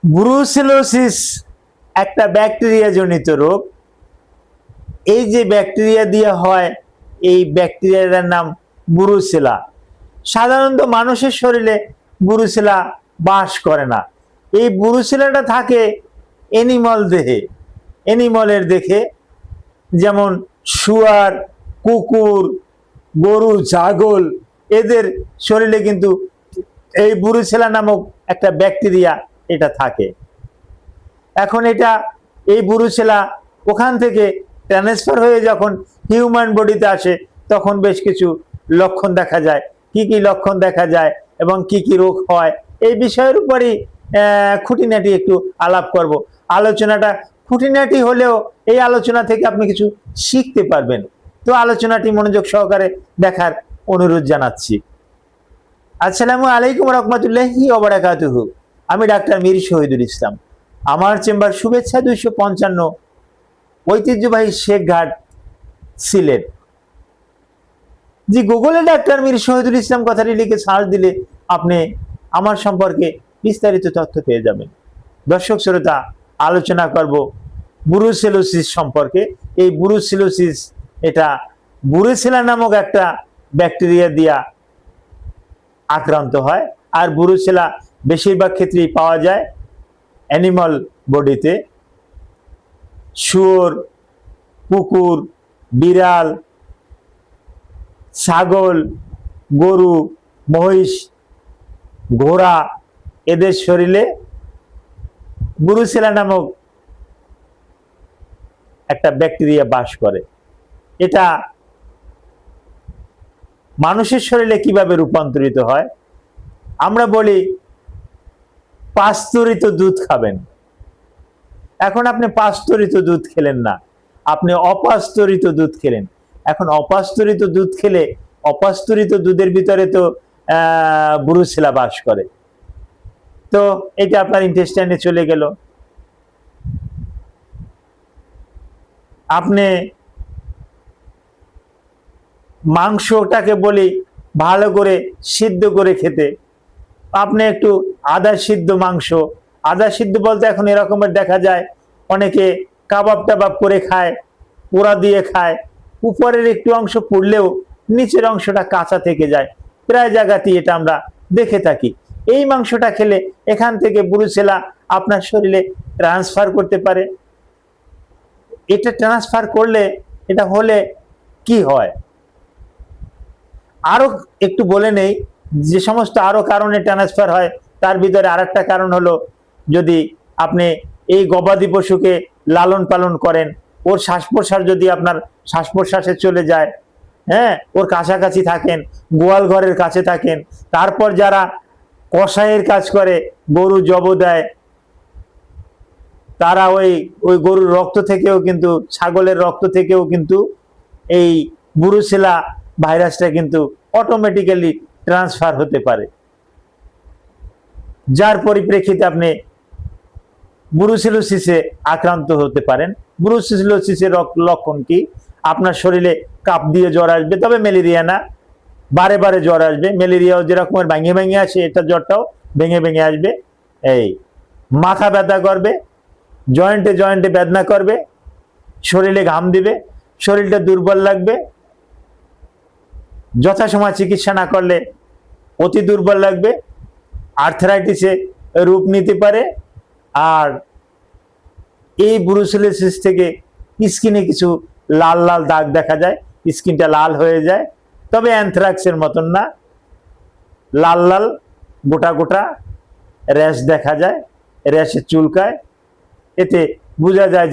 Brucellosis একটা bacteria জনিত রোগ। এই যে ব্যাকটেরিয়া দিয়ে হয়, এই ব্যাকটেরিয়াটার নাম ব্রুসেলা। সাধারণত মানুষের শরীরে ব্রুসেলা বাস করে না। এই ব্রুসেলাটা থাকে এনিমাল দেহে, এনিমালের দেখে, যেমন শুয়ার, কুকুর, গরু, ছাগল, এদের শরীরে কিন্তু এই ব্রুসেলা নামক একটা ব্যাকটেরিয়া এটা থাকে। এখন এই ব্রুসেলা ওখান থেকে ট্রান্সফার হয়ে যখন হিউম্যান বডিতে আসে, তখন বেশ কিছু লক্ষণ দেখা যায়। কি কি লক্ষণ দেখা যায় এবং কি কি রোগ হয়, এই বিষয়ের উপরই খুঁটিনাটি একটু আলাপ করব। আলোচনাটা খুঁটিনাটি হলেও এই আলোচনা থেকে আপনি কিছু শিখতে পারবেন। তো আলোচনাটি মনোযোগ সহকারে দেখার অনুরোধ জানাচ্ছি। আসসালামু আলাইকুম রহমতুল্লাহি ওয়া বারাকাতুহু। আমি ডাক্তার মীর শহীদুল ইসলাম। আমার চেম্বার শুভেচ্ছা 255, ঐতিহ্যবাহী শেখঘাট, সিলেট। যে গুগলে ডাক্তার মীর শহীদুল ইসলাম কথাটি লিখে সার্চ দিলে আপনি আমার সম্পর্কে বিস্তারিত তথ্য পেয়ে যাবেন। দর্শক শ্রোতা, আলোচনা করব ব্রুসেলোসিস সম্পর্কে। এই ব্রুসেলোসিস এটা ব্রুসেলা নামক একটা ব্যাকটেরিয়া দিয়া আক্রান্ত হয়। আর ব্রুসেলা বেশিরভাগ ক্ষেত্রেই পাওয়া যায় অ্যানিমাল বডিতে। শুয়োর, কুকুর, বিড়াল, ছাগল, গরু, মহিষ, ঘোড়া, এদের শরীরে ব্রুসেলা নামক একটা ব্যাকটেরিয়া বাস করে। এটা মানুষের শরীরে কিভাবে রূপান্তরিত হয়? আমরা বলি পাস্তুরিত দুধ খাবেন। এখন আপনি পাস্তুরিত দুধ খেলেন না, আপনি অপাস্তুরিত দুধ খেলেন। এখন অপাস্তুরিত দুধ খেলে অপাস্তুরিত দুধের ভিতরে তো ব্রুসেলা বাস করে। তো এটা আপনার ইন্টেস্টাইনে চলে গেল। আপনি মাংসটাকে বলি ভালো করে সিদ্ধ করে খেতে। আপনি একটু আদা সিদ্ধ মাংস, আদা সিদ্ধ বলতে এখন এরকমের দেখা যায় অনেকে কাবাব টাবাব করে খায়, পোড়া দিয়ে খায়। উপরের একটু অংশ পুড়লেও নিচের অংশটা কাঁচা থেকে যায়। প্রায় জায়গাতেই এটা আমরা দেখে থাকি। এই মাংসটা খেলে এখান থেকে ব্রুসেলা আপনার শরীরে ট্রান্সফার করতে পারে। এটা ট্রান্সফার করলে, এটা হলে কি হয় আরো একটু বলে নেই। যে সমস্ত আরো কারণে ট্রান্সফার হয়, তার ভিতরে আরেকটা কারণ হলো, যদি আপনি এই গবাদি পশুকে লালন পালন করেন, ওর শ্বাস প্রশ্বাস যদি আপনার শ্বাস প্রশ্বাসে চলে যায়, হ্যাঁ, ওর কাছাকাছি থাকেন, গোয়াল ঘরের কাছে থাকেন, তারপর যারা কসাইয়ের কাজ করে, গরু জব দেয়, তারা ওই গরুর রক্ত থেকেও কিন্তু, ছাগলের রক্ত থেকেও কিন্তু এই ব্রুসেলা ভাইরাসটা কিন্তু অটোমেটিক্যালি ট্রান্সফার হতে পারে। যার পরিপ্রেক্ষিতে আপনি ব্রুসেলোসিসে আক্রান্ত হতে পারেন। ব্রুসেলোসিসের লক্ষণ কি? আপনার শরীরে কাপ দিয়ে জ্বর আসবে, তবে ম্যালেরিয়া না, বারে বারে জ্বর আসবে। ম্যালেরিয়াও যেরকমের ভেঙে ভেঙে আসে, এটা জ্বরটাও ভেঙে ভেঙে আসবে। এই মাথা ব্যথা করবে, জয়েন্টে জয়েন্টে বেদনা করবে, শরীরে ঘাম দিবে, শরীরটা দুর্বল লাগবে, যথাসময় চিকিৎসা না করলে অতি দুর্বল লাগবে, আর্থ্রাইটিসে রূপ নিতে পারে। আর এই ব্রুসেলোসিস থেকে স্কিনে কিছু লাল লাল দাগ দেখা যায়, স্কিনটা লাল হয়ে যায়, তবে অ্যানথ্রাক্সের মতন না, লাল লাল গোটা গোটা র্যাশ দেখা যায়, র্যাশে চুলকায়। এতে বোঝা যায়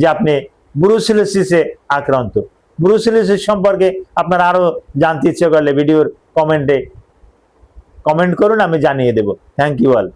যে আপনি ব্রুসেলোসিসে আক্রান্ত। ব্রুসেলোসিস সম্পর্কে আপনার আরো জানতে ইচ্ছে করলে ভিডিওর কমেন্টে কমেন্ট করুন, আমি জানিয়ে দেব। Thank you all.